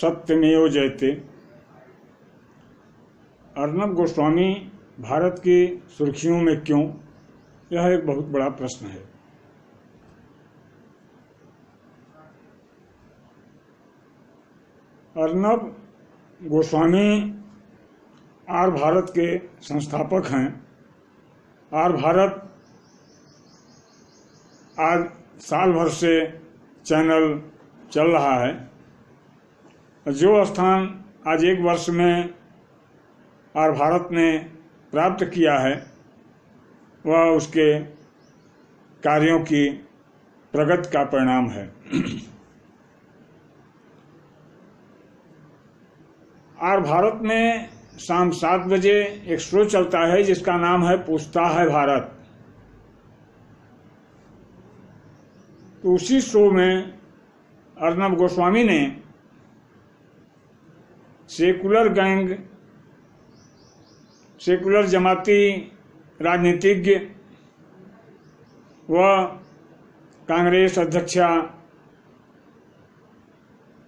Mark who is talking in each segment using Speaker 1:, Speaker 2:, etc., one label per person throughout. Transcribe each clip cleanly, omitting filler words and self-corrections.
Speaker 1: सत्यमेव जयते। अर्नब गोस्वामी भारत की सुर्खियों में क्यों, यह एक बहुत बड़ा प्रश्न है। अर्नब गोस्वामी आर भारत के संस्थापक हैं। आर भारत आज साल भर से चैनल चल रहा है। जो स्थान आज एक वर्ष में आर भारत ने प्राप्त किया है वह उसके कार्यों की प्रगति का परिणाम है। आर भारत में शाम 7 बजे एक शो चलता है जिसका नाम है पूछता है भारत। तो उसी शो में अर्नब गोस्वामी ने सेकुलर जमाती राजनीतिज्ञ व कांग्रेस अध्यक्षा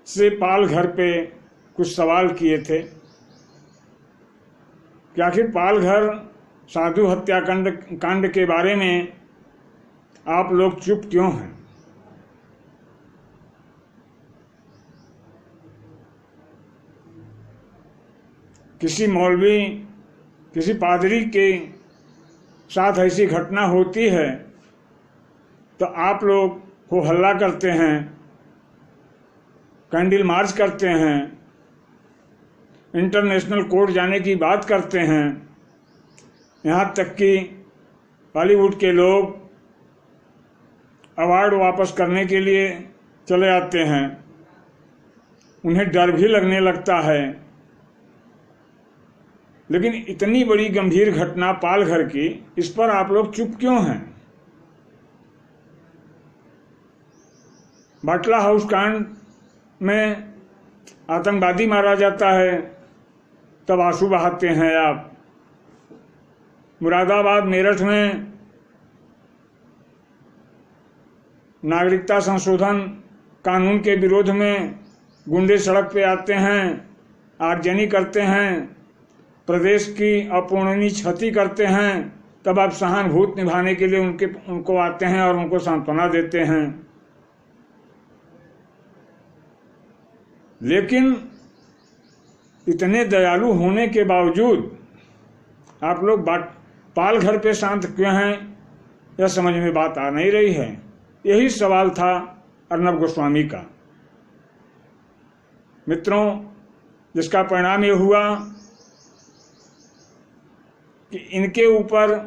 Speaker 1: से पाल घर पे कुछ सवाल किए थे कि आखिर पाल घर साधु हत्याकांड के बारे में आप लोग चुप क्यों हैं। किसी मौलवी किसी पादरी के साथ ऐसी घटना होती है तो आप लोग को हल्ला करते हैं, कैंडल मार्च करते हैं, इंटरनेशनल कोर्ट जाने की बात करते हैं। यहाँ तक कि बॉलीवुड के लोग अवार्ड वापस करने के लिए चले आते हैं। उन्हें डर भी लगने लगता है। लेकिन इतनी बड़ी गंभीर घटना पाल घर की, इस पर आप लोग चुप क्यों हैं। बाटला हाउस कांड में आतंकवादी मारा जाता है तब आंसू बहाते हैं आप। मुरादाबाद मेरठ में नागरिकता संशोधन कानून के विरोध में गुंडे सड़क पे आते हैं, आगजनी करते हैं, प्रदेश की अपूरणीय क्षति करते हैं, तब आप सहानुभूति निभाने के लिए उनको आते हैं और उनको सांत्वना देते हैं। लेकिन इतने दयालु होने के बावजूद आप लोग पाल घर पे शांत क्यों हैं, यह समझ में बात आ नहीं रही है। यही सवाल था अर्नब गोस्वामी का। मित्रों, जिसका परिणाम यह हुआ कि इनके ऊपर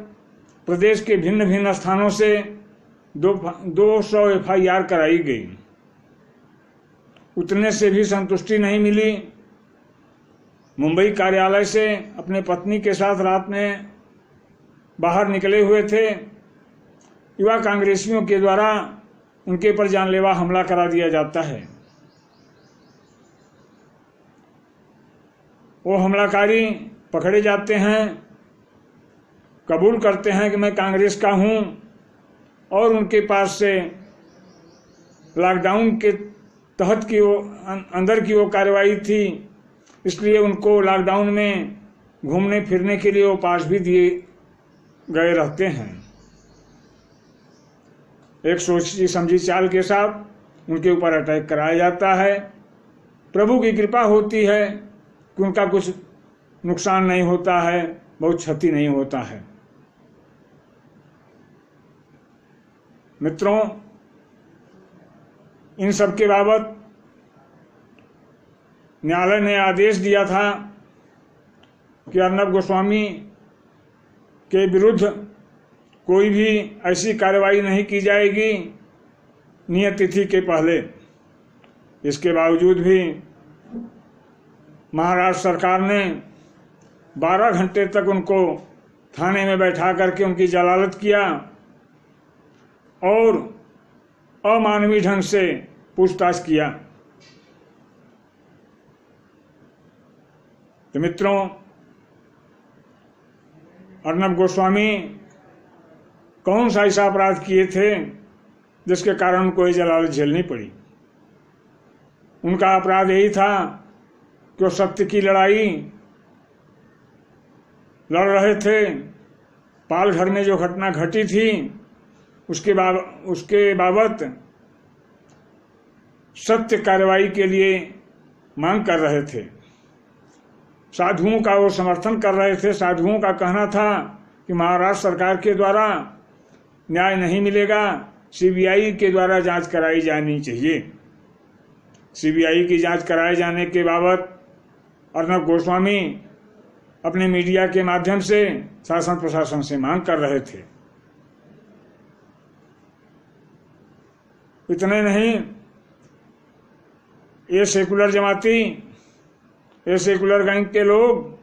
Speaker 1: प्रदेश के भिन्न भिन्न स्थानों से 200 FIR कराई गई। उतने से भी संतुष्टि नहीं मिली। मुंबई कार्यालय से अपने पत्नी के साथ रात में बाहर निकले हुए थे। युवा कांग्रेसियों के द्वारा उनके पर जानलेवा हमला करा दिया जाता है। वो हमलाकारी पकड़े जाते हैं, कबूल करते हैं कि मैं कांग्रेस का हूं और उनके पास से लॉकडाउन के तहत की वो अंदर की वो कार्रवाई थी, इसलिए उनको लॉकडाउन में घूमने फिरने के लिए वो पास भी दिए गए रहते हैं। एक सोची समझी चाल के साथ उनके ऊपर अटैक कराया जाता है। प्रभु की कृपा होती है कि उनका कुछ नुकसान नहीं होता है, बहुत क्षति नहीं होता है। मित्रों, इन सब के बाबत न्यायालय ने आदेश दिया था कि अर्नब गोस्वामी के विरुद्ध कोई भी ऐसी कार्रवाई नहीं की जाएगी नियत तिथि के पहले। इसके बावजूद भी महाराष्ट्र सरकार ने 12 घंटे तक उनको थाने में बैठा करके उनकी जलालत किया और अमानवीय ढंग से पूछताछ किया। तो मित्रों, अर्नब गोस्वामी कौन सा ऐसा अपराध किए थे जिसके कारण उनको ये जलालत झेलनी पड़ी। उनका अपराध यही था कि वो सत्य की लड़ाई लड़ रहे थे। पालघर में जो घटना घटी थी उसके बाबत सत्य कार्रवाई के लिए मांग कर रहे थे। साधुओं का वो समर्थन कर रहे थे। साधुओं का कहना था कि महाराष्ट्र सरकार के द्वारा न्याय नहीं मिलेगा, सीबीआई के द्वारा जांच कराई जानी चाहिए। सीबीआई की जांच कराए जाने के बाबत अर्नब गोस्वामी अपने मीडिया के माध्यम से शासन प्रशासन से मांग कर रहे थे। इतने नहीं, ये सेकुलर जमाती, ये सेकुलर गैंग के लोग,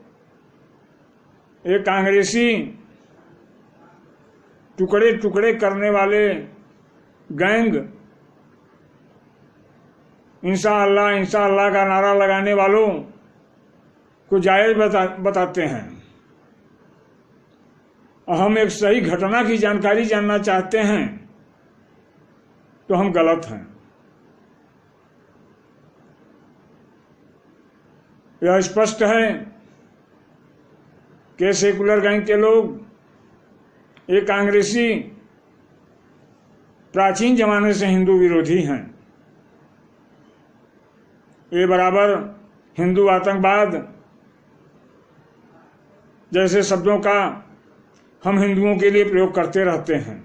Speaker 1: ये कांग्रेसी टुकड़े टुकड़े करने वाले गैंग, इंशाअल्लाह का नारा लगाने वालों को जायज बताते हैं। हम एक सही घटना की जानकारी जानना चाहते हैं तो हम गलत हैं। यह स्पष्ट है कि सेकुलर गैंग के लोग, ये कांग्रेसी प्राचीन जमाने से हिंदू विरोधी हैं। ये बराबर हिंदू आतंकवाद जैसे शब्दों का हम हिंदुओं के लिए प्रयोग करते रहते हैं।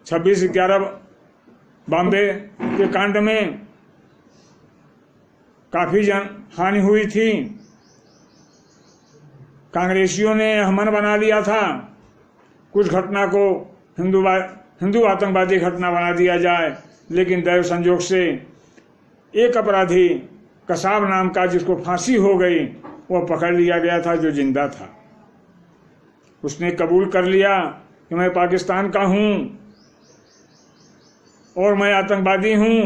Speaker 1: 26/11 बॉम्बे के कांड में काफी हानि हुई थी। कांग्रेसियों ने हमन बना लिया था कुछ घटना को हिंदू आतंकवादी घटना बना दिया जाए, लेकिन दैव संजोग से एक अपराधी कसाब नाम का, जिसको फांसी हो गई, वह पकड़ लिया गया था, जो जिंदा था। उसने कबूल कर लिया कि मैं पाकिस्तान का हूं और मैं आतंकवादी हूं।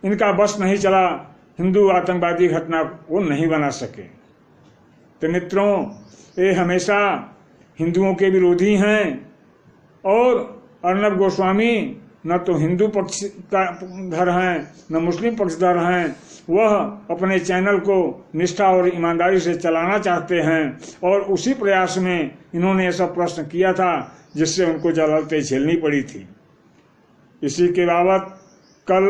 Speaker 1: इनका बस नहीं चला, हिंदू आतंकवादी घटना वो नहीं बना सके। तो मित्रों, ये हमेशा हिंदुओं के विरोधी हैं और अर्नब गोस्वामी न तो हिंदू पक्षधर हैं न मुस्लिम पक्षधर हैं। वह अपने चैनल को निष्ठा और ईमानदारी से चलाना चाहते हैं और उसी प्रयास में इन्होंने ऐसा प्रश्न किया था जिससे उनको जलालतें झेलनी पड़ी थी। इसी के बाबत कल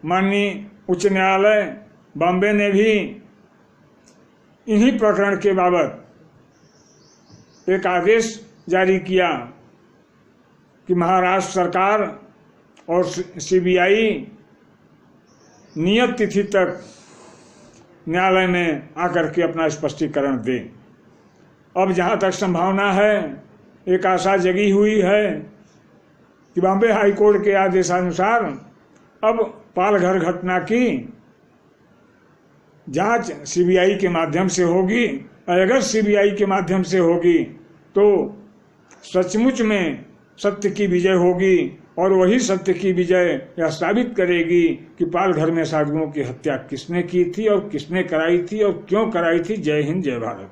Speaker 1: माननीय उच्च न्यायालय बॉम्बे ने भी इन्हीं प्रकरण के बाबत एक आदेश जारी किया कि महाराष्ट्र सरकार और सीबीआई नियत तिथि तक न्यायालय में आकर के अपना स्पष्टीकरण दे। अब जहां तक संभावना है, एक आशा जगी हुई है कि बॉम्बे हाईकोर्ट के आदेशानुसार अब पालघर घटना की जांच सीबीआई के माध्यम से होगी। और अगर सीबीआई के माध्यम से होगी तो सचमुच में सत्य की विजय होगी और वही सत्य की विजय यह साबित करेगी कि पालघर में साधुओं की हत्या किसने की थी और किसने कराई थी और क्यों कराई थी। जय हिंद, जय भारत।